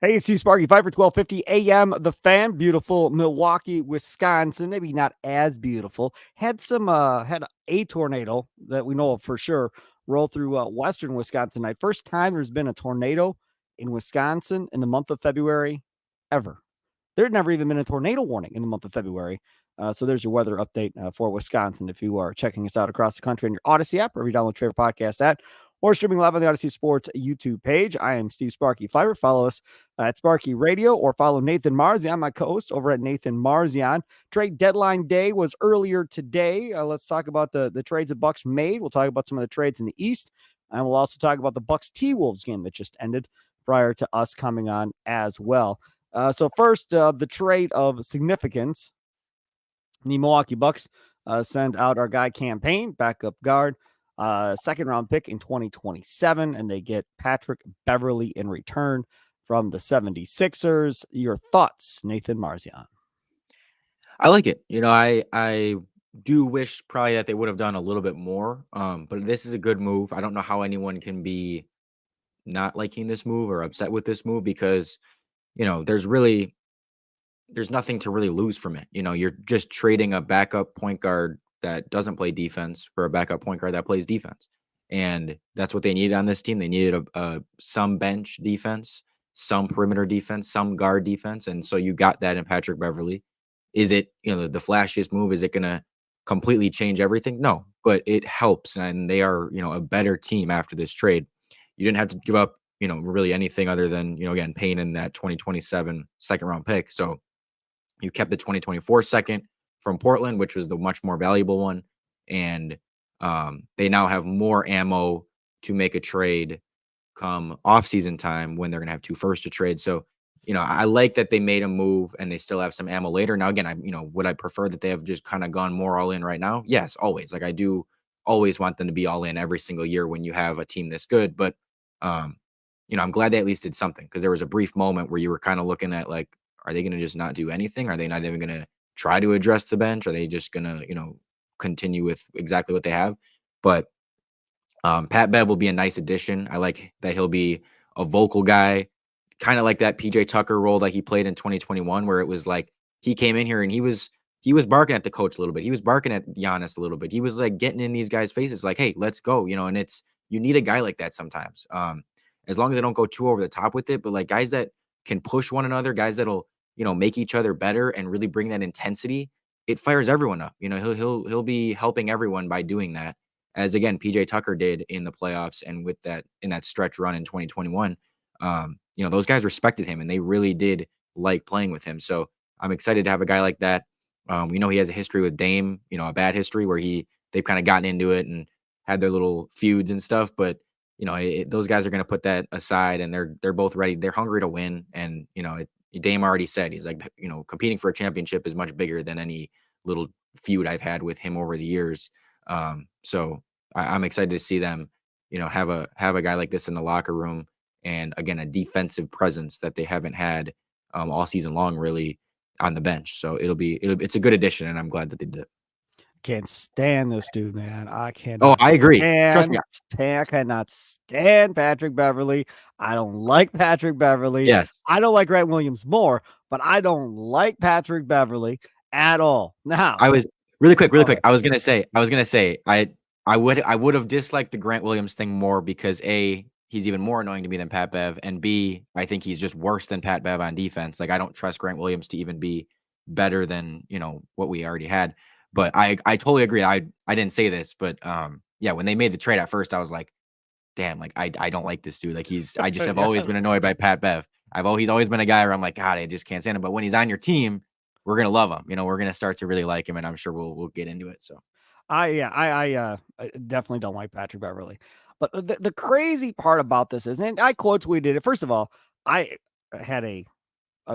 Hey, it's Steve Sparky, Fifer, 1250 AM, The Fan, beautiful Milwaukee, Wisconsin. Maybe not as beautiful. Had a tornado that we know of for sure roll through western Wisconsin tonight. First time there's been a tornado in Wisconsin in the month of February ever. There had never even been a tornado warning in the month of February. So there's your weather update for Wisconsin. If you are checking us out across the country on your Odyssey app, or if you download your favorite podcast at, or streaming live on the Odyssey Sports YouTube page. I am Steve Sparky Fifer. Follow us at Sparky Radio, or follow Nathan Marzion, my co-host, over at Nathan Marzion. Trade deadline day was earlier today. Let's talk about the trades the Bucks made. We'll talk about some of the trades in the East, and we'll also talk about the Bucks T-Wolves game that just ended prior to us coming on as well. So first, the trade of significance. The Milwaukee Bucks send out our guy Campaign, backup guard, second round pick in 2027, and they get Patrick Beverley in return from the 76ers. Your thoughts, Nathan Marzion? I like it. I do wish probably that they would have done a little bit more. But this is a good move. I don't know how anyone can be not liking this move or upset with this move because, there's nothing to really lose from it. You're just trading a backup point guard that doesn't play defense for a backup point guard that plays defense. And that's what they needed on this team. They needed some bench defense, some perimeter defense, some guard defense. And so you got that in Patrick Beverley. Is it, the flashiest move? Is it going to completely change everything? No, but it helps. And they are, a better team after this trade. You didn't have to give up, really anything other than, again, paying in that 2027 second round pick. So you kept the 2024 second from Portland, which was the much more valuable one. And they now have more ammo to make a trade come off-season time when they're going to have 2 firsts to trade. So, I like that they made a move and they still have some ammo later. Now, again, would I prefer that they have just kind of gone more all in right now? Yes, always. Like I do always want them to be all in every single year when you have a team this good. But, I'm glad they at least did something because there was a brief moment where you were kind of looking at like, are they going to just not do anything? Are they not even going to try to address the bench? Are they just going to, continue with exactly what they have? But Pat Bev will be a nice addition. I like that he'll be a vocal guy, kind of like that PJ Tucker role that he played in 2021, where it was like he came in here and he was barking at the coach a little bit. He was barking at Giannis a little bit. He was like getting in these guys' faces, like, "Hey, let's go," and you need a guy like that sometimes. As long as they don't go too over the top with it, but like guys that can push one another, guys that'll make each other better and really bring that intensity. It fires everyone up. He'll be helping everyone by doing that. As again, PJ Tucker did in the playoffs and with that in that stretch run in 2021. Those guys respected him and they really did like playing with him. So I'm excited to have a guy like that. We know he has a history with Dame, a bad history where they've kind of gotten into it and had their little feuds and stuff. But those guys are going to put that aside and they're both ready. They're hungry to win. And Dame already said he's like, competing for a championship is much bigger than any little feud I've had with him over the years. So I'm excited to see them, have a guy like this in the locker room, and again a defensive presence that they haven't had all season long, really, on the bench. So it's a good addition, and I'm glad that they did. Can't stand this dude, man. I cannot. Oh, I agree. Trust me. I cannot stand Patrick Beverley. I don't like Patrick Beverley. Yes. I don't like Grant Williams more, but I don't like Patrick Beverley at all. Now, I was really quick. I was gonna say, I would have disliked the Grant Williams thing more because A, he's even more annoying to me than Pat Bev, and B, I think he's just worse than Pat Bev on defense. Like I don't trust Grant Williams to even be better than what we already had. But I totally agree. I didn't say this, but yeah, when they made the trade at first, I was like, damn, like I don't like this dude. Like I just have always been annoyed by Pat Bev. He's always been a guy where I'm like, God, I just can't stand him. But when he's on your team, we're gonna love him. We're gonna start to really like him, and I'm sure we'll get into it. So I definitely don't like Patrick Beverley. But the crazy part about this is, and I quote tweeted it. First of all, I had a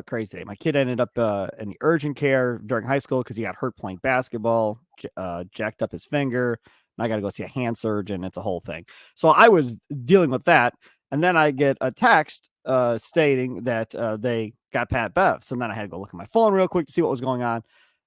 crazy day. My kid ended up in the urgent care during high school because he got hurt playing basketball, jacked up his finger. And I got to go see a hand surgeon. It's a whole thing. So I was dealing with that. And then I get a text stating that they got Pat Bev. So then I had to go look at my phone real quick to see what was going on.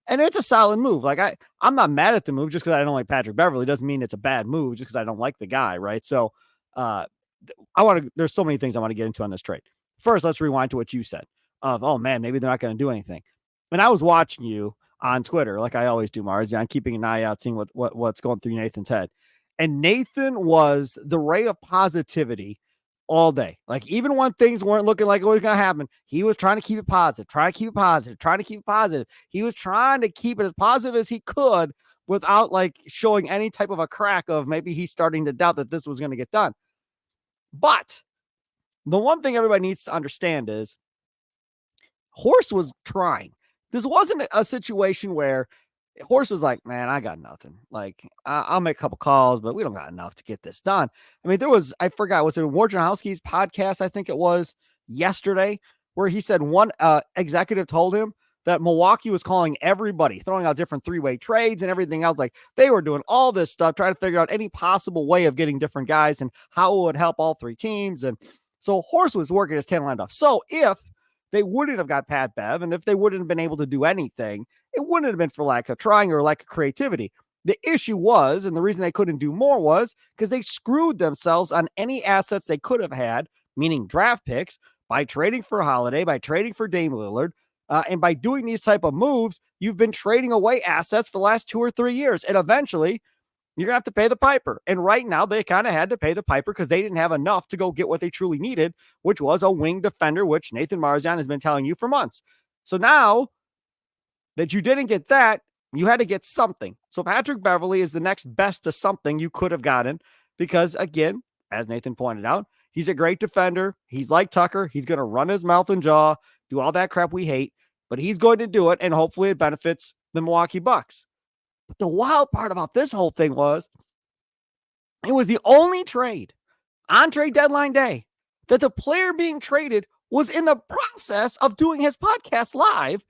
And it's a solid move. Like I'm not mad at the move just because I don't like Patrick Beverley. Doesn't mean it's a bad move just because I don't like the guy. Right. So there's so many things I want to get into on this trade. first, let's rewind to what you said of, oh man, maybe they're not going to do anything. And I was watching you on Twitter, like I always do, Marzion, keeping an eye out, seeing what's going through Nathan's head. And Nathan was the ray of positivity all day. Like, even when things weren't looking like it was going to happen, he was trying to keep it positive, trying to keep it positive, trying to keep it positive. He was trying to keep it as positive as he could without like showing any type of a crack of maybe he's starting to doubt that this was going to get done. But the one thing everybody needs to understand is Horse was trying. This wasn't a situation where Horse was like, man, I got nothing. Like, I'll make a couple calls, but we don't got enough to get this done. I mean, there was, I forgot, was it Wojciechowski's podcast? I think it was yesterday, where he said one executive told him that Milwaukee was calling everybody, throwing out different three-way trades and everything else. Like, they were doing all this stuff, trying to figure out any possible way of getting different guys and how it would help all three teams. And so Horse was working his tail end off. So if they wouldn't have got Pat Bev, and if they wouldn't have been able to do anything, it wouldn't have been for lack of trying or lack of creativity. The issue was, and the reason they couldn't do more was because they screwed themselves on any assets they could have had, meaning draft picks, by trading for Holiday, by trading for Dame Lillard, and by doing these type of moves, you've been trading away assets for the last 2 or 3 years, and eventually you're going to have to pay the piper. And right now, they kind of had to pay the piper because they didn't have enough to go get what they truly needed, which was a wing defender, which Nathan Marzion has been telling you for months. So now that you didn't get that, you had to get something. So Patrick Beverley is the next best to something you could have gotten because, again, as Nathan pointed out, he's a great defender. He's like Tucker. He's going to run his mouth and jaw, do all that crap we hate, but he's going to do it, and hopefully it benefits the Milwaukee Bucks. But the wild part about this whole thing was it was the only trade on trade deadline day that the player being traded was in the process of doing his podcast live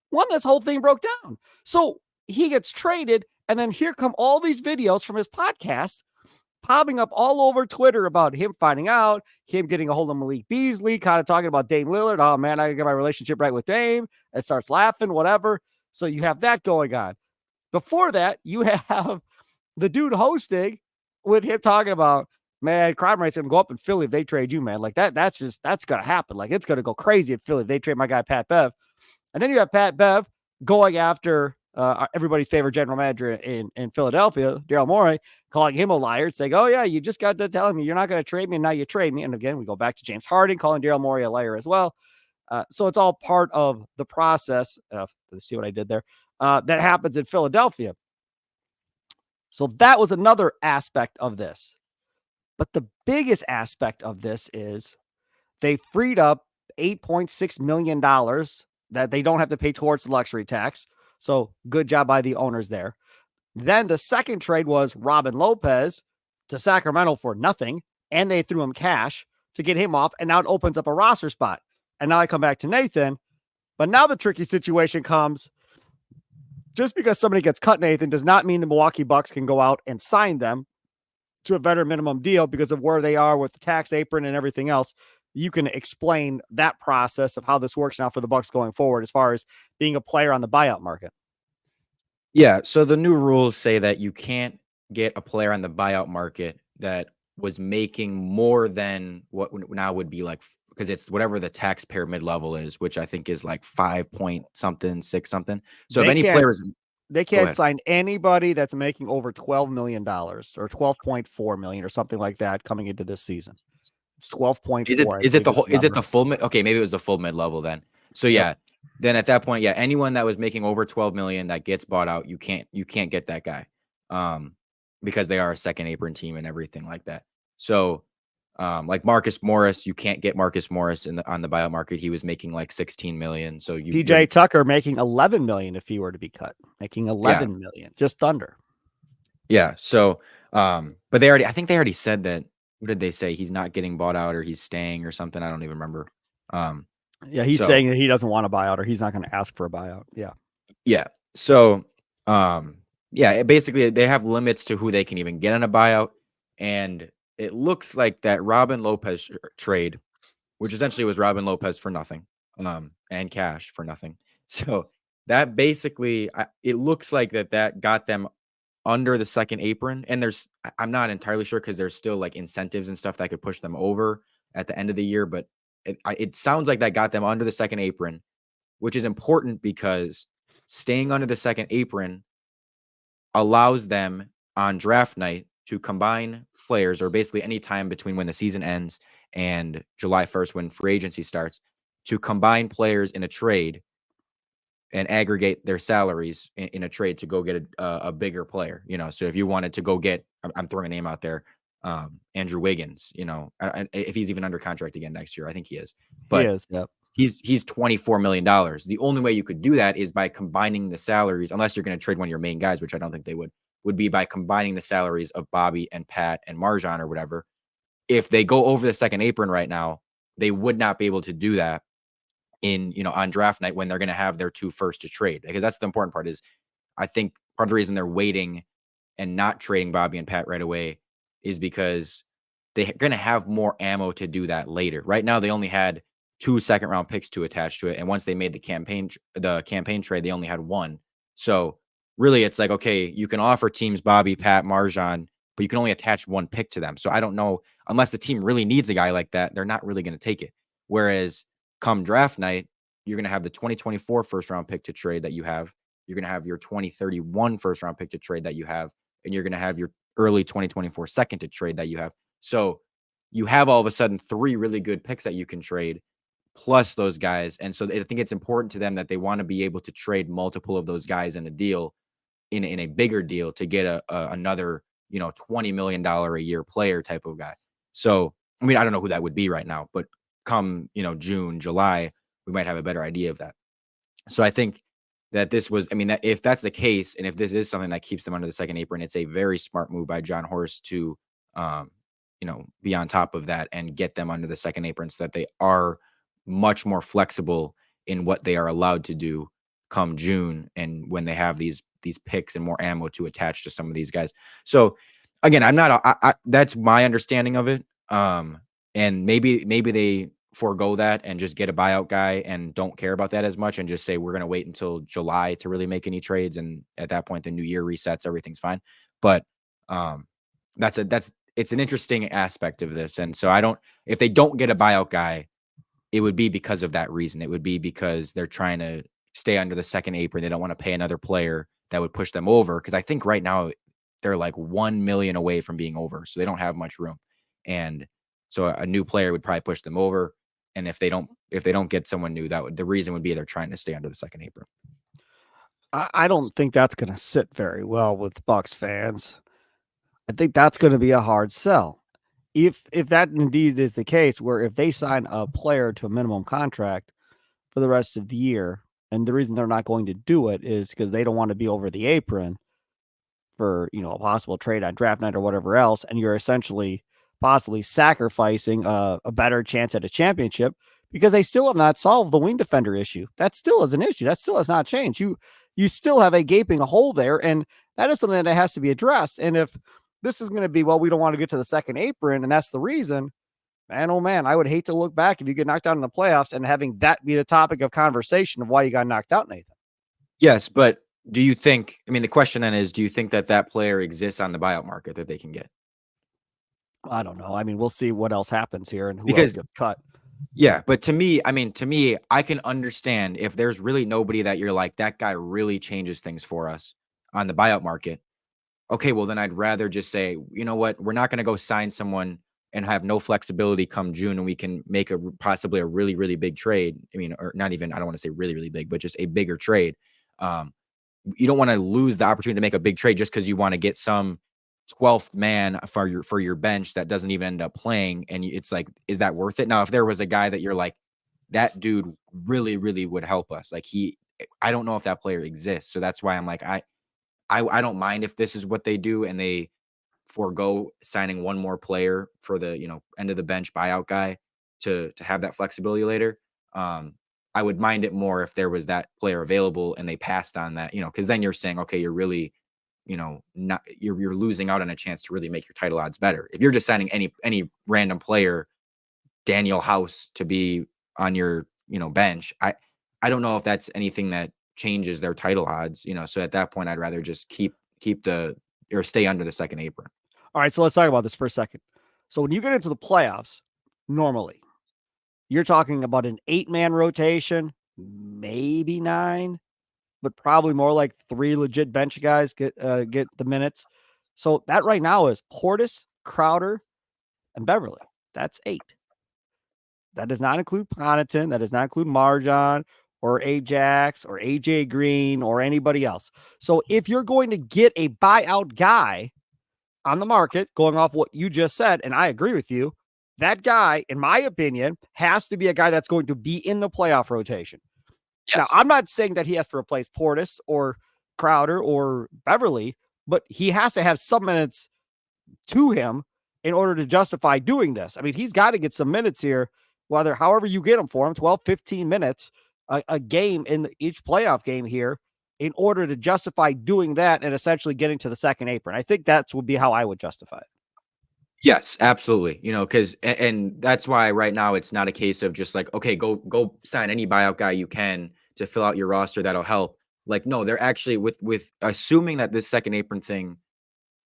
when this whole thing broke down. So he gets traded, and then here come all these videos from his podcast popping up all over Twitter about him finding out, him getting a hold of Malik Beasley, kind of talking about Dame Lillard. Oh, man, I got my relationship right with Dame. It starts laughing, whatever. So you have that going on. Before that, you have the dude hosting with him talking about, man, crime rate's going to go up in Philly if they trade you, man. Like that's going to happen. Like, it's going to go crazy in Philly if they trade my guy, Pat Bev. And then you have Pat Bev going after everybody's favorite general manager in Philadelphia, Daryl Morey, calling him a liar, saying, oh, yeah, you just got to telling me you're not going to trade me, and now you trade me. And again, we go back to James Harden calling Daryl Morey a liar as well. So it's all part of the process. Let's see what I did there. That happens in Philadelphia. So that was another aspect of this. But the biggest aspect of this is they freed up $8.6 million that they don't have to pay towards the luxury tax. So good job by the owners there. Then the second trade was Robin Lopez to Sacramento for nothing, and they threw him cash to get him off, and now it opens up a roster spot. And now I come back to Nathan, but now the tricky situation comes. Just because somebody gets cut, Nathan, does not mean the Milwaukee Bucks can go out and sign them to a veteran minimum deal because of where they are with the tax apron and everything else. You can explain that process of how this works now for the Bucks going forward as far as being a player on the buyout market. Yeah, so the new rules say that you can't get a player on the buyout market that was making more than what now would be like, because it's whatever the taxpayer mid-level is, which I think is like 5 point something, 6 something. So if any players, they can't sign anybody that's making over $12 million or $12.4 million or something like that coming into this season. It's 12.4. Is it the whole? Is it the full mid? Okay, maybe it was the full mid level then. So yeah, Yep. then at that point, yeah, anyone that was making over 12 million that gets bought out, you can't get that guy, because they are a second apron team and everything like that. So, like Marcus Morris, you can't get Marcus Morris on the buyout market. He was making like 16 million. So PJ Tucker making 11 million if he were to be cut, making 11 million, just under. Yeah. So, but I think they already said that. What did they say? He's not getting bought out or he's staying or something. I don't even remember. Yeah, he's saying that he doesn't want a buyout or he's not going to ask for a buyout. Yeah. Yeah. So, basically they have limits to who they can even get on a buyout. And it looks like that Robin Lopez trade, which essentially was Robin Lopez for nothing, and cash for nothing. So that basically, it looks like that got them under the second apron. And I'm not entirely sure because there's still like incentives and stuff that could push them over at the end of the year. But it sounds like that got them under the second apron, which is important because staying under the second apron allows them on draft night to combine players, or basically any time between when the season ends and July 1st, when free agency starts, to combine players in a trade and aggregate their salaries in a trade to go get a bigger player. So if you wanted to go get, I'm throwing a name out there, Andrew Wiggins, if he's even under contract again next year, I think he is, He but is. Yep. he's $24 million. The only way you could do that is by combining the salaries, unless you're going to trade one of your main guys, which I don't think they would be by combining the salaries of Bobby and Pat and Marzion or whatever. If they go over the second apron right now, they would not be able to do that on draft night when they're going to have their 2 first to trade, because that's the important part. Is I think part of the reason they're waiting and not trading Bobby and Pat right away is because they're going to have more ammo to do that later. Right now, they only had 2 second-round picks to attach to it, and once they made the campaign trade, they only had 1. So really, it's like, okay, you can offer teams Bobby, Pat, Marzion, but you can only attach 1 pick to them. So I don't know, unless the team really needs a guy like that, they're not really going to take it. Whereas come draft night, you're going to have the 2024 first-round pick to trade that you have. You're going to have your 2031 first-round pick to trade that you have, and you're going to have your early 2024 second to trade that you have. So you have all of a sudden 3 really good picks that you can trade, plus those guys. And so I think it's important to them that they want to be able to trade multiple of those guys in a deal, in a bigger deal, to get another, $20 million a year player type of guy. So, I mean, I don't know who that would be right now, but come, June, July, we might have a better idea of that. So I think that this was, that if that's the case, and if this is something that keeps them under the second apron, it's a very smart move by John Horst to, be on top of that and get them under the second apron so that they are much more flexible in what they are allowed to do come June, and when they have these picks and more ammo to attach to some of these guys. So again, that's my understanding of it. And maybe they forego that and just get a buyout guy and don't care about that as much, and just say, we're going to wait until July to really make any trades. And at that point, the new year resets, everything's fine. But it's an interesting aspect of this. And so if they don't get a buyout guy, it would be because of that reason. It would be because they're trying to stay under the second apron. They don't want to pay another player that would push them over. Cause I think right now they're like 1 million away from being over. So they don't have much room. And so a new player would probably push them over. And if they don't get someone new, the reason would be they're trying to stay under the second apron. I don't think that's going to sit very well with Bucks fans. I think that's going to be a hard sell. If that indeed is the case, where if they sign a player to a minimum contract for the rest of the year, and the reason they're not going to do it is because they don't want to be over the apron for, a possible trade on draft night or whatever else, and you're essentially possibly sacrificing a better chance at a championship because they still have not solved the wing defender issue. That still is an issue. That still has not changed. You still have a gaping hole there, and that is something that has to be addressed. And if this is going to be, well, we don't want to get to the second apron, and that's the reason, man, oh man, I would hate to look back if you get knocked out in the playoffs and having that be the topic of conversation of why you got knocked out, Nathan. Yes, but do you think, the question then is, do you think that player exists on the buyout market that they can get? I don't know. We'll see what else happens here and who else Because gets cut. Yeah, but to me, I can understand if there's really nobody that you're like, that guy really changes things for us on the buyout market. Okay, well, then I'd rather just say, you know what, we're not going to go sign someone and have no flexibility come June, and we can make possibly a really, really big trade. Or not even, I don't want to say really, really big, but just a bigger trade. You don't want to lose the opportunity to make a big trade just because you want to get some 12th man for your bench that doesn't even end up playing. And it's like, is that worth it? Now, if there was a guy that you're like, that dude really, really would help us. Like I don't know if that player exists. So that's why I'm like, I don't mind if this is what they do and they forego signing one more player for the, end of the bench buyout guy to have that flexibility later. I would mind it more if there was that player available and they passed on that, because then you're saying, okay, you're really, not you're losing out on a chance to really make your title odds better. If you're just signing any random player, Daniel House, to be on your, bench, I don't know if that's anything that changes their title odds, so at that point, I'd rather just keep or stay under the second apron. All right. So let's talk about this for a second. So when you get into the playoffs, normally you're talking about an 8-man rotation, maybe 9, but probably more like 3 legit bench guys get the minutes. So that right now is Portis, Crowder, and Beverly. That's 8. That does not include Connaughton. That does not include Marzion or Ajax or AJ Green or anybody else. So if you're going to get a buyout guy on the market, going off what you just said, and I agree with you, that guy, in my opinion, has to be a guy that's going to be in the playoff rotation. Now, Yes. I'm not saying that he has to replace Portis or Crowder or Beverly, but he has to have some minutes to him in order to justify doing this. I mean, he's got to get some minutes here, whether however you get him for him, 12, 15 minutes a game in each playoff game here in order to justify doing that and essentially getting to the second apron. I think that would be how I would justify it. Yes, absolutely. Because and that's why right now it's not a case of just like, okay, go sign any buyout guy you can to fill out your roster that'll help. Like, no, they're actually with assuming that this second apron thing,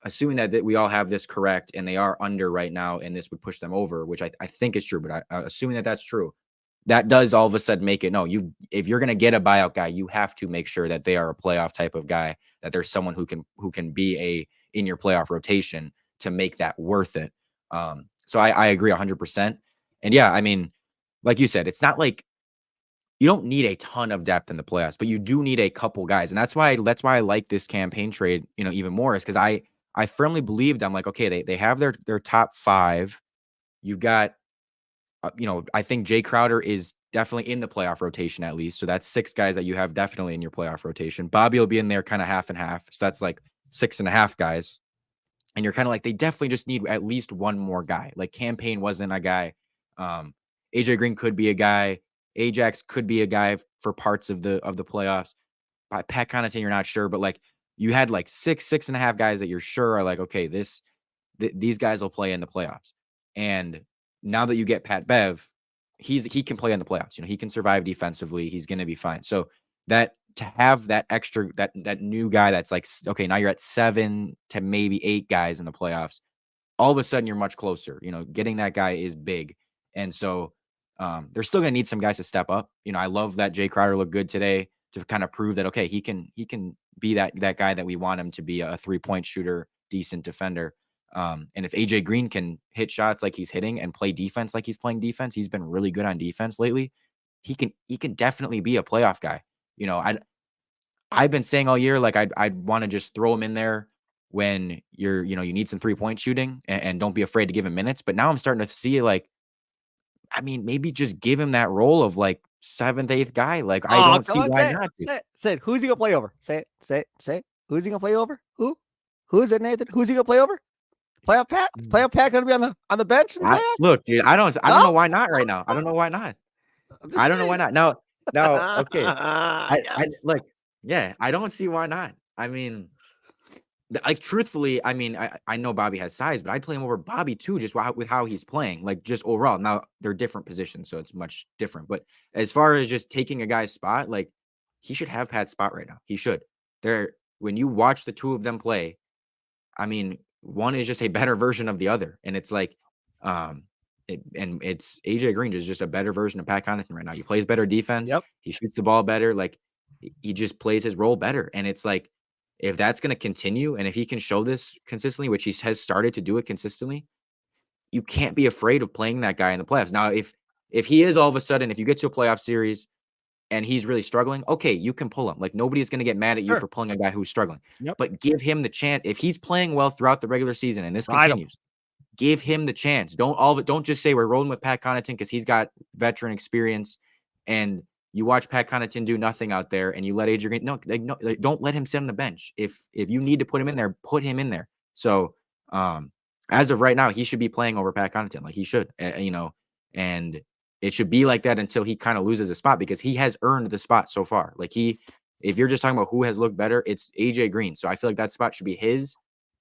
assuming that we all have this correct and they are under right now and this would push them over, which I think is true, but assuming that that's true, that does all of a sudden make it no, if you're going to get a buyout guy, you have to make sure that they are a playoff type of guy, that there's someone who can be in your playoff rotation to make that worth it. So I agree 100%. And yeah, I mean, like you said, it's not like you don't need a ton of depth in the playoffs, but you do need a couple guys. And that's why I like this campaign trade, even more, is because I firmly believed, I'm like, okay, they have their top 5. You've got I think Jay Crowder is definitely in the playoff rotation at least. So that's 6 guys that you have definitely in your playoff rotation. Bobby will be in there kind of half and half. So that's like 6.5 guys. And you're kind of like, they definitely just need at least one more guy. Like Campaign wasn't a guy. AJ Green could be a guy. Ajax could be a guy for parts of the playoffs. By Pat Connaughton, you're not sure, but like you had like 6.5 guys that you're sure are like, okay, these guys will play in the playoffs. And now that you get Pat Bev, he can play in the playoffs. He can survive defensively. He's going to be fine. So that to have that extra that new guy that's like, okay, now you're at 7 to maybe 8 guys in the playoffs. All of a sudden, you're much closer. Getting that guy is big, and so they're still going to need some guys to step up. I love that Jay Crowder looked good today to kind of prove that okay, he can be that guy that we want him to be, a 3-point shooter, decent defender. And if AJ Green can hit shots like he's hitting and play defense like he's playing defense, he's been really good on defense lately. He can definitely be a playoff guy. I've been saying all year, like I'd want to just throw him in there when you need some 3-point shooting and don't be afraid to give him minutes. But now I'm starting to see like, I mean, maybe just give him that role of like 7th, 8th guy. Like I don't see why not to. Say it. Who's he gonna play over? Say it. Who's he gonna play over? Who is it, Nathan? Who's he gonna play over? Playoff Pat? Playoff Pat gonna be on the bench in the playoffs? Look, dude, I don't know why not right now. I don't know why not. I don't know why not. No, okay. I like, yeah, I don't see why not. I mean, like truthfully, I mean, I know Bobby has size, but I'd play him over Bobby too, just with how he's playing, like just overall. Now they're different positions, so it's much different. But as far as just taking a guy's spot, like he should have Pat's spot right now. He should. When you watch the two of them play, I mean, one is just a better version of the other, and it's like, it's AJ Green is just a better version of Pat Connaughton right now. He plays better defense. Yep. He shoots the ball better. Like he just plays his role better, and it's like, if that's going to continue, and if he can show this consistently, which he has started to do it consistently, you can't be afraid of playing that guy in the playoffs. Now, if he is all of a sudden, if you get to a playoff series and he's really struggling, okay, you can pull him. Like nobody's going to get mad at you for pulling a guy who's struggling. Yep. But give him the chance. If he's playing well throughout the regular season and this continues, give him the chance. Don't just say we're rolling with Pat Connaughton because he's got veteran experience and you watch Pat Connaughton do nothing out there and you let AJ Green. No, don't let him sit on the bench. If you need to put him in there, put him in there. So as of right now, he should be playing over Pat Connaughton. Like he should, and it should be like that until he kind of loses a spot because he has earned the spot so far. Like if you're just talking about who has looked better, it's AJ Green. So I feel like that spot should be his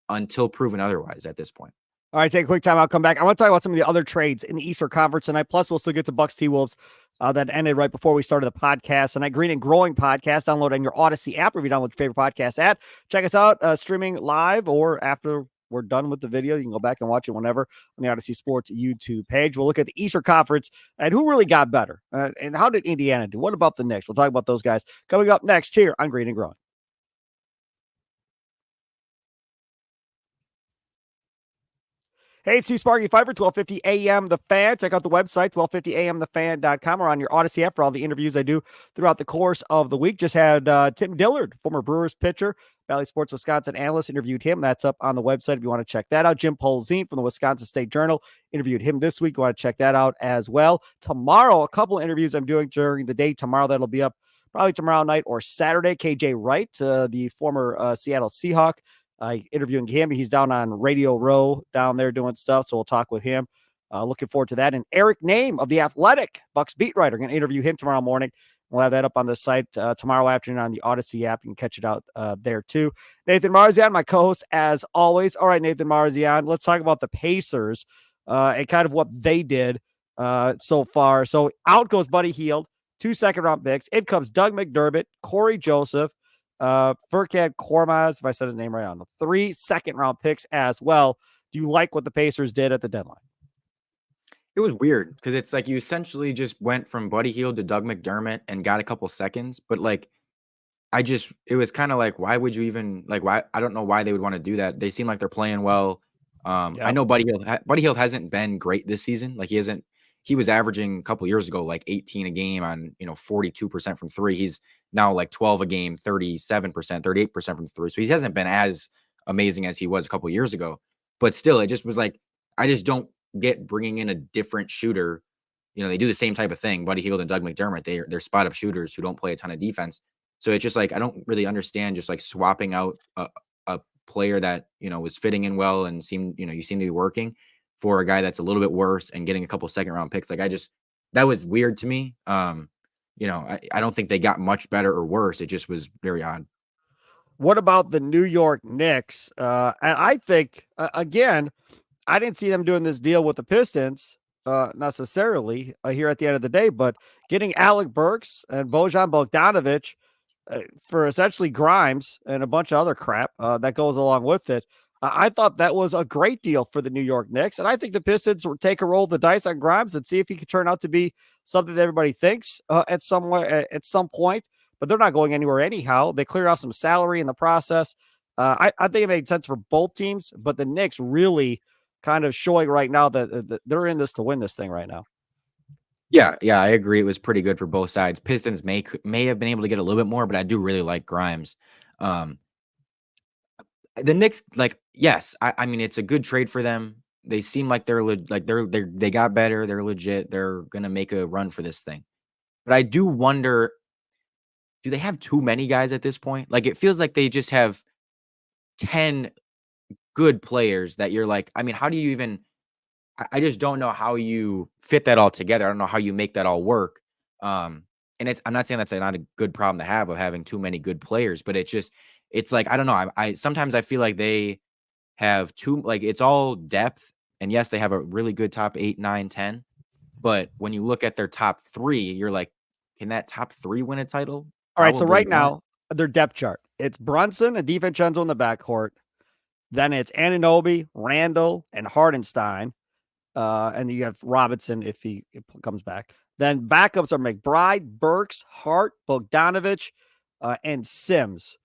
until proven otherwise at this point. All right, take a quick time. I'll come back. I want to talk about some of the other trades in the Eastern Conference tonight. Plus, we'll still get to Bucks T-Wolves that ended right before we started the podcast. Tonight, Green and Growing podcast. Download on your Odyssey app or if you download your favorite podcast app. Check us out streaming live or after we're done with the video. You can go back and watch it whenever on the Odyssey Sports YouTube page. We'll look at the Eastern Conference and who really got better. And how did Indiana do? What about the Knicks? We'll talk about those guys coming up next here on Green and Growing. Hey, it's Sparky Fifer, 1250 AM The Fan. Check out the website, 1250amthefan.com, or on your Odyssey app for all the interviews I do throughout the course of the week. Just had Tim Dillard, former Brewers pitcher, Valley Sports Wisconsin analyst, interviewed him. That's up on the website if you want to check that out. Jim Polzine from the Wisconsin State Journal interviewed him this week. You want to check that out as well. Tomorrow, a couple of interviews I'm doing during the day. Tomorrow, that'll be up probably tomorrow night or Saturday. KJ Wright, the former Seattle Seahawk. Interviewing him. He's down on Radio Row down there doing stuff, so we'll talk with him. Looking forward to that. And Eric Name of The Athletic, Bucks beat writer, going to interview him tomorrow morning. We'll have that up on the site tomorrow afternoon on the Odyssey app. You can catch it out there too. Nathan Marzion, my co-host, as always. All right, Nathan Marzion, let's talk about the Pacers and kind of what they did so far. So out goes Buddy Hield, 2 second-round picks. In comes Doug McDermott, Corey Joseph, Furkan Korkmaz, if I said his name right, on the 3 second-round picks as well. Do you like what the Pacers did at the deadline? It was weird because it's like you essentially just went from Buddy Hield to Doug McDermott and got a couple seconds, but like it was kind of like, why would you even why? I don't know why they would want to do that. They seem like they're playing well. I know Buddy Hield hasn't been great this season. Like he was averaging a couple years ago like 18 a game on 42% from three. He's now like 12 a game, 37%, 38% from three. So he hasn't been as amazing as he was a couple years ago. But still, it just was like, I just don't get bringing in a different shooter. They do the same type of thing. Buddy Hield and Doug McDermott, they're spot up shooters who don't play a ton of defense. So it's just like, I don't really understand just like swapping out a player that, was fitting in well and you seem to be working for a guy that's a little bit worse and getting a couple second round picks. Like that was weird to me. I don't think they got much better or worse. It just was very odd. What about the New York Knicks? And I think, again, I didn't see them doing this deal with the Pistons necessarily here at the end of the day, but getting Alec Burks and Bojan Bogdanovic for essentially Grimes and a bunch of other crap that goes along with it. I thought that was a great deal for the New York Knicks, and I think the Pistons will take a roll of the dice on Grimes and see if he could turn out to be something that everybody thinks at some point. But they're not going anywhere anyhow. They cleared off some salary in the process. I think it made sense for both teams, but the Knicks really kind of showing right now that they're in this to win this thing right now. Yeah, I agree. It was pretty good for both sides. Pistons may have been able to get a little bit more, but I do really like Grimes. The Knicks, yes, I mean it's a good trade for them. They seem like they got better. They're legit. They're gonna make a run for this thing. But I do wonder, do they have too many guys at this point? Like it feels like they just have 10 good players that you're like, I mean, how do you even? I just don't know how you fit that all together. I don't know how you make that all work. And I'm not saying that's not a good problem to have of having too many good players, but it's like, I don't know. I sometimes I feel like they have it's all depth. And yes, they have a really good top 8, 9, 10. But when you look at their top 3, you're like, can that top 3 win a title? All right. So right now, their depth chart, it's Brunson and DiVincenzo in the backcourt. Then it's Anunoby, Randall, and Hardenstein. And you have Robinson if he comes back. Then backups are McBride, Burks, Hart, Bogdanovic, and Sims.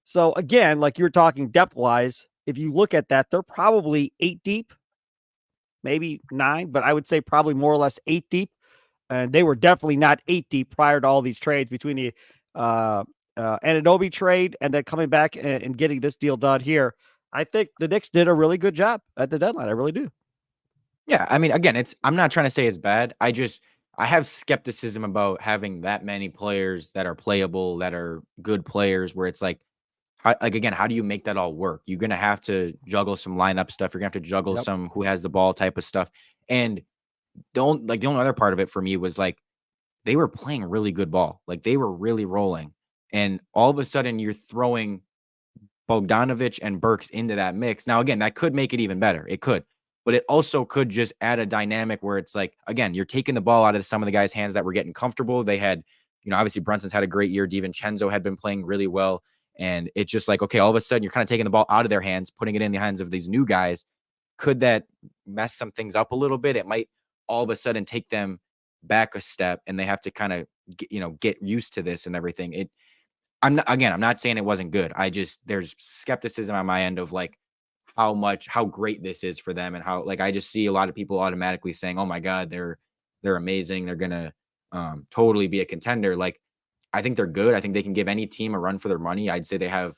So again, like you were talking depth-wise, if you look at that, they're probably 8 deep, maybe 9, but I would say probably more or less 8 deep. And they were definitely not 8 deep prior to all these trades between the Anunoby trade and then coming back and getting this deal done here. I think the Knicks did a really good job at the deadline. I really do. Yeah, I mean, again, I'm not trying to say it's bad. I have skepticism about having that many players that are playable, that are good players, where it's like again, how do you make that all work? You're gonna have to juggle some lineup stuff. You're gonna have to juggle some who has the ball type of stuff. And the only other part of it for me was like they were playing really good ball. Like they were really rolling. And all of a sudden you're throwing Bogdanovic and Burks into that mix. Now, again, that could make it even better. It could. But it also could just add a dynamic where it's like, again, you're taking the ball out of some of the guys' hands that were getting comfortable. They had, obviously Brunson's had a great year. DiVincenzo had been playing really well. And it's just like, okay, all of a sudden you're kind of taking the ball out of their hands, putting it in the hands of these new guys. Could that mess some things up a little bit? It might all of a sudden take them back a step, and they have to kind of get used to this and everything. I'm not saying it wasn't good. There's skepticism on my end of like how great this is for them, and how like I just see a lot of people automatically saying, "Oh my god, they're amazing. They're gonna totally be a contender." Like I think they're good. I think they can give any team a run for their money. I'd say they have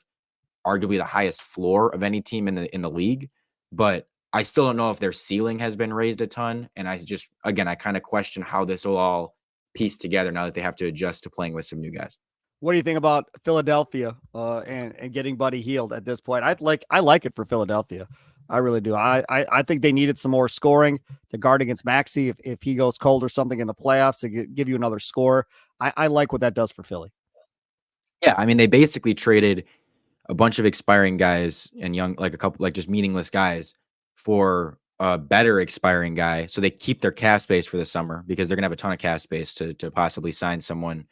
arguably the highest floor of any team in the league, but I still don't know if their ceiling has been raised a ton. And I kind of question how this will all piece together now that they have to adjust to playing with some new guys. What do you think about Philadelphia and getting Buddy Healed at this point? I like it for Philadelphia. I really do. I think they needed some more scoring to guard against Maxey if he goes cold or something in the playoffs to give you another score. I like what that does for Philly. Yeah, I mean they basically traded a bunch of expiring guys and like a couple like just meaningless guys for a better expiring guy. So they keep their cap space for the summer because they're gonna have a ton of cap space to possibly sign someone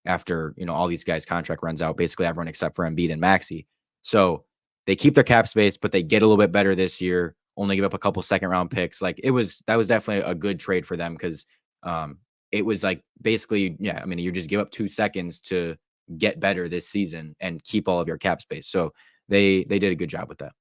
after all these guys' contract runs out. Basically everyone except for Embiid and Maxey. So they keep their cap space, but they get a little bit better this year. Only give up a couple second round picks. Like that was definitely a good trade for them because it was like basically, yeah, I mean, you just give up 2 seconds to get better this season and keep all of your cap space. So they did a good job with that.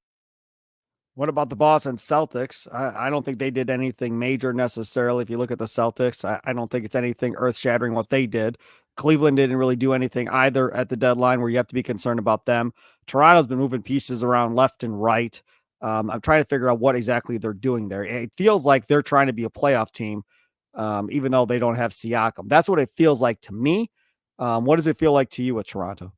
What about the Boston Celtics? I don't think they did anything major necessarily. If you look at the Celtics, I don't think it's anything earth shattering what they did. Cleveland didn't really do anything either at the deadline where you have to be concerned about them. Toronto's been moving pieces around left and right. I'm trying to figure out what exactly they're doing there. It feels like they're trying to be a playoff team, even though they don't have Siakam. That's what it feels like to me. What does it feel like to you with Toronto?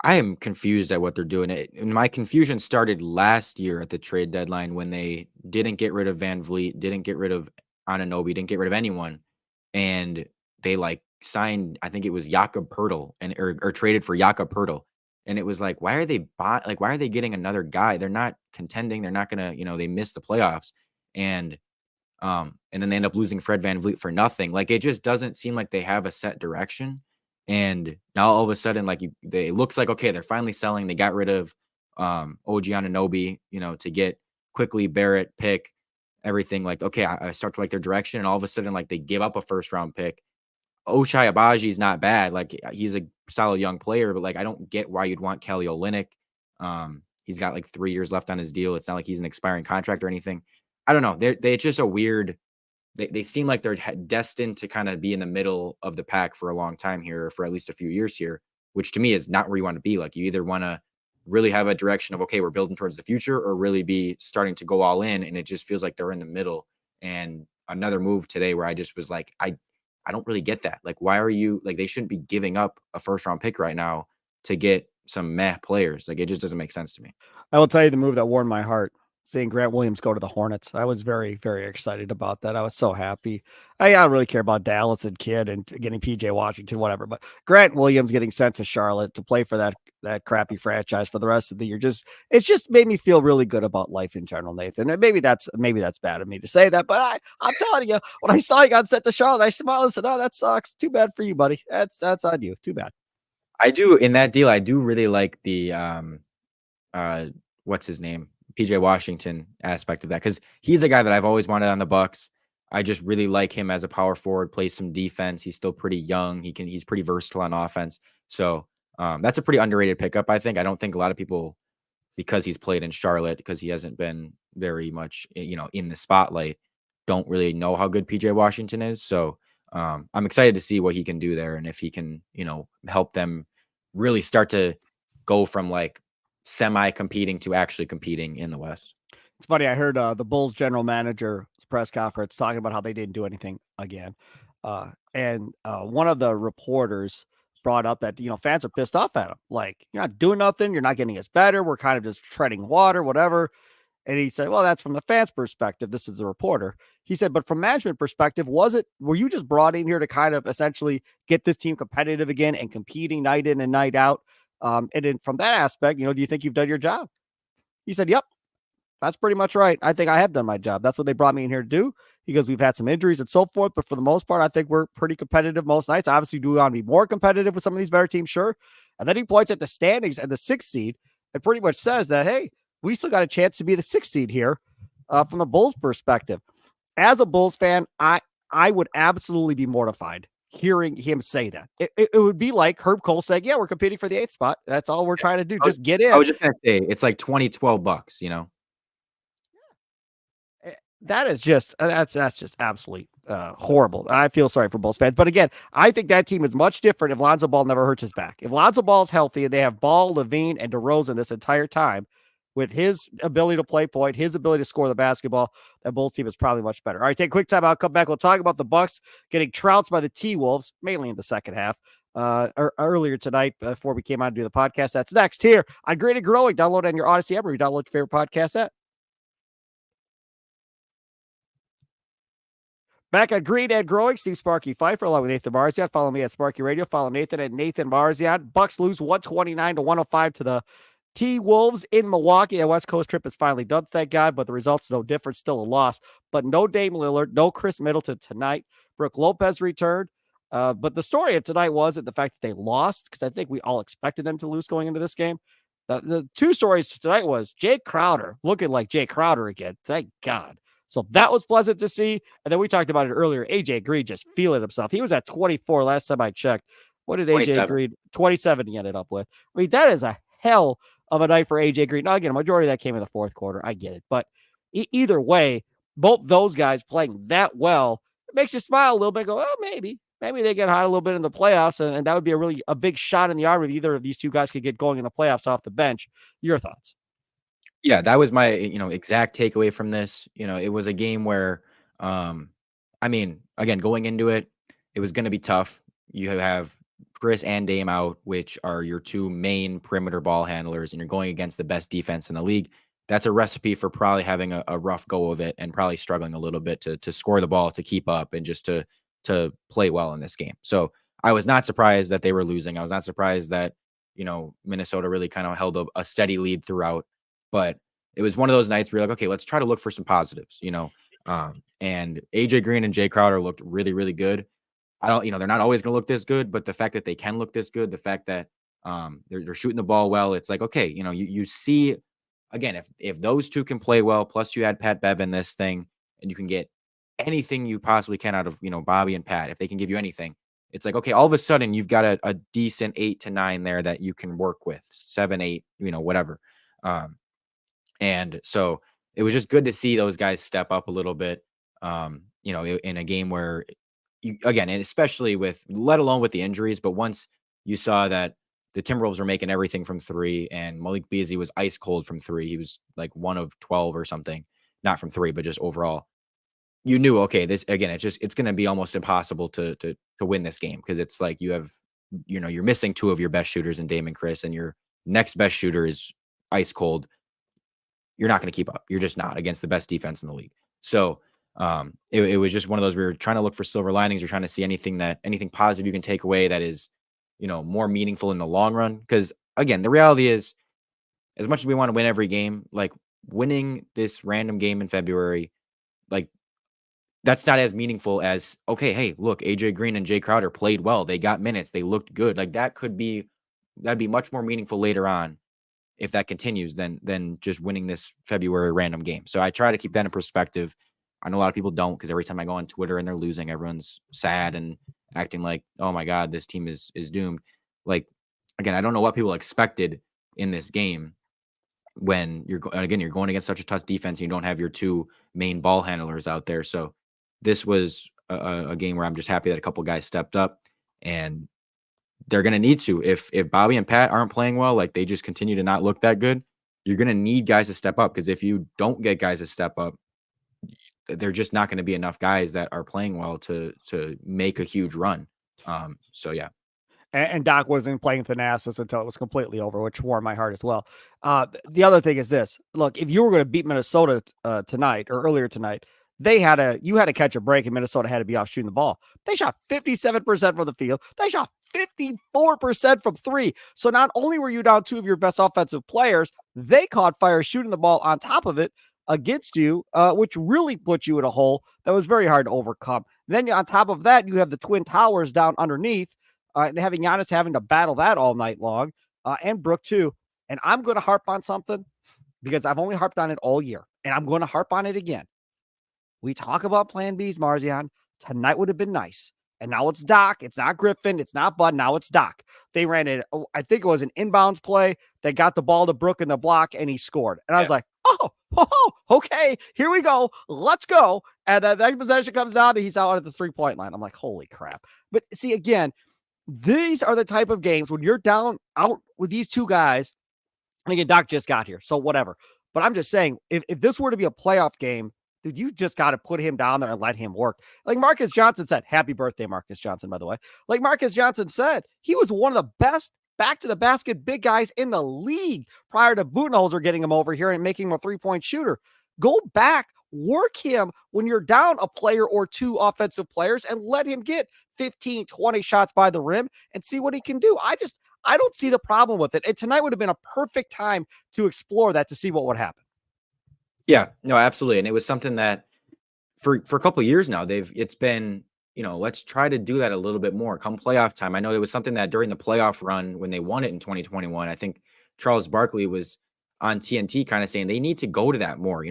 I am confused at what they're doing. And my confusion started last year at the trade deadline when they didn't get rid of Van Vliet, didn't get rid of Ananobi, didn't get rid of anyone, and they like signed. I think it was Jakob Pertl and or traded for Jakob Pertl, and it was like, why are they why are they getting another guy? They're not contending. They're not gonna they missed the playoffs, and and then they end up losing Fred Van Vliet for nothing. Like it just doesn't seem like they have a set direction. And now all of a sudden, like it looks like okay, they're finally selling. They got rid of OG Anunoby, to get quickly Barrett pick everything. Like okay, I start to like their direction, and all of a sudden, like they give up a first round pick. Ochai Abaji is not bad. Like he's a solid young player, but like I don't get why you'd want Kelly Olynyk. He's got like 3 years left on his deal. It's not like he's an expiring contract or anything. I don't know. It's just a weird. They seem like they're destined to kind of be in the middle of the pack for a long time here, for at least a few years here, which to me is not where you want to be. Like you either want to really have a direction of okay, we're building towards the future, or really be starting to go all in. And it just feels like they're in the middle. And another move today where I just was like, I don't really get that. Like, why are you like they shouldn't be giving up a first round pick right now to get some meh players? Like it just doesn't make sense to me. I will tell you the move that warmed my heart, seeing Grant Williams go to the Hornets. I was very, very excited about that. I was so happy. I don't really care about Dallas and Kidd and getting PJ Washington, whatever. But Grant Williams getting sent to Charlotte to play for that crappy franchise for the rest of the year, it's just made me feel really good about life in general, Nathan. And maybe that's bad of me to say that, but I'm telling you, when I saw you got sent to Charlotte, I smiled and said, "Oh, that sucks. Too bad for you, buddy. That's on you. Too bad." I do in that deal. I do really like the what's his name? PJ Washington aspect of that because he's a guy that I've always wanted on the Bucks. I just really like him as a power forward, plays some defense. He's still pretty young. He's pretty versatile on offense. So that's a pretty underrated pickup, I think. I don't think a lot of people, because he's played in Charlotte, because he hasn't been very much, in the spotlight, don't really know how good PJ Washington is. So I'm excited to see what he can do there. And if he can, help them really start to go from like semi competing to actually competing in the West. It's funny. I heard the Bulls general manager press conference talking about how they didn't do anything again. And one of the reporters brought up that, fans are pissed off at him. Like, you're not doing nothing. You're not getting us better. We're kind of just treading water, whatever. And he said, well, that's from the fans' perspective. This is a reporter. He said, but from management perspective, were you just brought in here to kind of essentially get this team competitive again and competing night in and night out? And then from that aspect, do you think you've done your job? He said, yep, that's pretty much right. I think I have done my job. That's what they brought me in here to do. Because we've had some injuries and so forth. But for the most part, I think we're pretty competitive most nights. Obviously, do we want to be more competitive with some of these better teams? Sure. And then he points at the standings and the 6th seed and pretty much says that, hey, we still got a chance to be the 6th seed here from the Bulls perspective. As a Bulls fan, I would absolutely be mortified hearing him say that. It would be like Herb Cole saying, yeah, we're competing for the 8th spot. That's all we're trying to do. Just get I in. was just gonna say it's like $12, you know. That is just that's just absolutely horrible. I feel sorry for Bulls fans, but again, I think that team is much different if Lonzo Ball never hurts his back. If Lonzo Ball is healthy and they have Ball, Levine, and DeRozan this entire time, with his ability to play point, his ability to score the basketball, that Bulls team is probably much better. All right, take a quick time. I'll come back. We'll talk about the Bucks getting trounced by the T-Wolves, mainly in the second half. Earlier tonight, before we came on to do the podcast. That's next here on Great and Growing. Download on your Odyssey app or you download your favorite podcast app. Back on Green and Growing, Steve Sparky Fifer along with Nathan Marzion. Follow me at Sparky Radio. Follow Nathan at Nathan Marzion. Bucks lose 129-105 to the T-Wolves in Milwaukee. A West Coast trip is finally done, thank God, but the result's no different. Still a loss. But no Dame Lillard, no Chris Middleton tonight. Brooke Lopez returned. But the story of tonight wasn't the fact that they lost, because I think we all expected them to lose going into this game. The two stories tonight was Jay Crowder looking like Jay Crowder again. Thank God. So that was pleasant to see. And then we talked about it earlier. AJ Green just feeling himself. He was at 24 last time I checked. What did AJ Green? 27 he ended up with. I mean, that is a hell of a night for AJ Green. Now, again, a majority of that came in the fourth quarter. I get it. But either way, both those guys playing that well, it makes you smile a little bit. Go, well, maybe they get hot a little bit in the playoffs. And that would be a big shot in the arm if either of these two guys could get going in the playoffs off the bench. Your thoughts? Yeah, that was my, exact takeaway from this. It was a game where, I mean, again, going into it, it was going to be tough. You have Chris and Dame out, which are your two main perimeter ball handlers, and you're going against the best defense in the league. That's a recipe for probably having a rough go of it and probably struggling a little bit to score the ball, to keep up, and just to play well in this game. So I was not surprised that they were losing. I was not surprised that, Minnesota really kind of held a steady lead throughout. But it was one of those nights where you're like, okay, let's try to look for some positives, and AJ Green and Jay Crowder looked really, really good. They're not always going to look this good, but the fact that they can look this good, the fact that they're shooting the ball well, it's like, okay, you see, again, if those two can play well, plus you add Pat Bev in this thing, and you can get anything you possibly can out of, Bobby and Pat, if they can give you anything, it's like, okay, all of a sudden you've got a decent 8 to 9 there that you can work with, 7, 8, whatever. And so it was just good to see those guys step up a little bit, in a game where, and especially let alone with the injuries, but once you saw that the Timberwolves were making everything from 3 and Malik Beasley was ice cold from 3, he was like 1 of 12 or something, not from 3, but just overall, you knew, okay, this, again, it's going to be almost impossible to win this game, because it's like you have, you're missing 2 of your best shooters in Dame and Chris, and your next best shooter is ice cold. You're not going to keep up. You're just not, against the best defense in the league. So it was just one of those, we were trying to look for silver linings. You're trying to see anything positive you can take away that is, more meaningful in the long run. Because again, the reality is, as much as we want to win every game, like winning this random game in February, like that's not as meaningful as, okay, hey, look, AJ Green and Jay Crowder played well. They got minutes. They looked good. Like that'd be much more meaningful later on, if that continues, than just winning this February random game. So I try to keep that in perspective. I know a lot of people don't, because every time I go on Twitter and they're losing, everyone's sad and acting like, oh my God, this team is doomed. Like, again, I don't know what people expected in this game when you're going against such a tough defense and you don't have your 2 main ball handlers out there. So this was a game where I'm just happy that a couple guys stepped up, and they're going to need to. If Bobby and Pat aren't playing well, like they just continue to not look that good, you're going to need guys to step up, because if you don't get guys to step up, they're just not going to be enough guys that are playing well to make a huge run. So yeah. And Doc wasn't playing Thanasis until it was completely over, which warmed my heart as well. The other thing is this: look, if you were going to beat Minnesota tonight or earlier tonight, you had to catch a break, and Minnesota had to be off shooting the ball. They shot 57% from the field. They shot 54% from 3. So not only were you down 2 of your best offensive players, they caught fire shooting the ball on top of it against you, which really put you in a hole that was very hard to overcome. Then on top of that, you have the Twin Towers down underneath. and having Giannis having to battle that all night long, and Brook too. And I'm going to harp on something because I've only harped on it all year, and I'm going to harp on it again. We talk about plan Bs, Marzion. Tonight would have been nice. And now it's Doc. It's not Griffin. It's not Bud. Now it's Doc. They ran it. I think it was an inbounds play that got the ball to Brook in the block, and he scored. And I was like, oh, okay, here we go. Let's go. And then that possession comes down, and he's out at the 3-point line. I'm like, holy crap. But see, again, these are the type of games when you're down out with these two guys. And again, Doc just got here, so whatever. But I'm just saying, if this were to be a playoff game, dude, you just got to put him down there and let him work. Like Marcus Johnson said, happy birthday, Marcus Johnson, by the way. Like Marcus Johnson said, he was one of the best back to the basket big guys in the league prior to Budenholzer getting him over here and making him a 3-point shooter. Go back, work him when you're down a player or two offensive players and let him get 15, 20 shots by the rim and see what he can do. I don't see the problem with it. And tonight would have been a perfect time to explore that to see what would happen. Yeah, no, absolutely. And it was something that for a couple of years now, it's been, let's try to do that a little bit more come playoff time. I know it was something that during the playoff run when they won it in 2021, I think Charles Barkley was on TNT kind of saying they need to go to that more,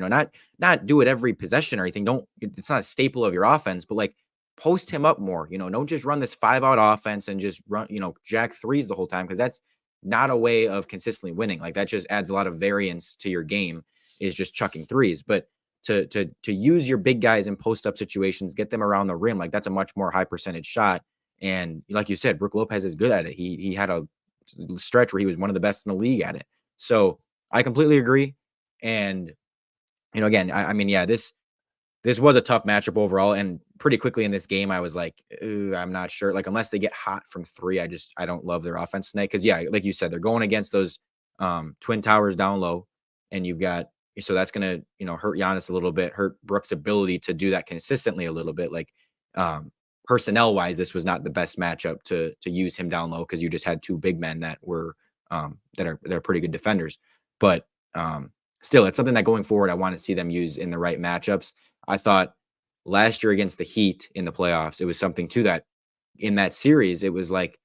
not do it every possession or anything. It's not a staple of your offense, but like post him up more, don't just run this 5-out offense and just run, jack threes the whole time. Cause that's not a way of consistently winning. Like that just adds a lot of variance to your game is just chucking threes. But to use your big guys in post up situations, get them around the rim, like that's a much more high percentage shot. And like you said, Brook Lopez is good at it. He had a stretch where he was one of the best in the league at it. So I completely agree. And again, I mean, yeah, this was a tough matchup overall. And pretty quickly in this game, I was like, I'm not sure. Like, unless they get hot from three, I don't love their offense tonight. Cause yeah, like you said, they're going against those twin towers down low. And you've got, so that's going to, hurt Giannis a little bit, hurt Brook's ability to do that consistently a little bit. Like personnel wise, this was not the best matchup to use him down low. Cause you just had two big men that were, they're pretty good defenders, but still it's something that going forward, I want to see them use in the right matchups. I thought last year against the Heat in the playoffs, it was something too that in that series, it was like,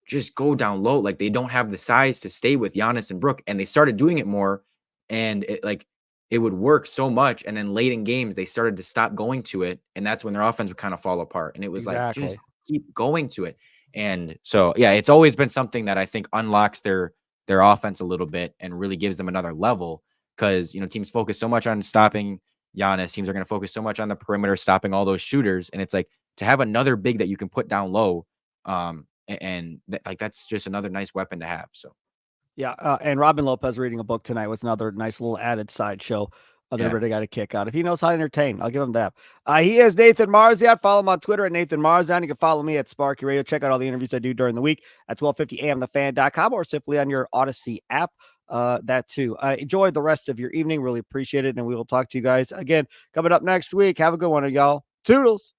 just go down low. Like they don't have the size to stay with Giannis and Brook, and they started doing it more. And it would work so much. And then late in games, they started to stop going to it. And that's when their offense would kind of fall apart. And it was like, just keep going to it. And so, yeah, it's always been something that I think unlocks their offense a little bit and really gives them another level. Cause, teams focus so much on stopping Giannis. Teams are going to focus so much on the perimeter, stopping all those shooters. And it's like to have another big that you can put down low. That's just another nice weapon to have. So. Yeah, and Robin Lopez reading a book tonight was another nice little added sideshow that everybody got a kick out. If he knows how to entertain, I'll give him that. He is Nathan Marzion. Follow him on Twitter at Nathan Marzion. You can follow me at Sparky Radio. Check out all the interviews I do during the week at 1250amthefan.com or simply on your Odyssey app. That too. Enjoy the rest of your evening. Really appreciate it. And we will talk to you guys again coming up next week. Have a good one, y'all. Toodles.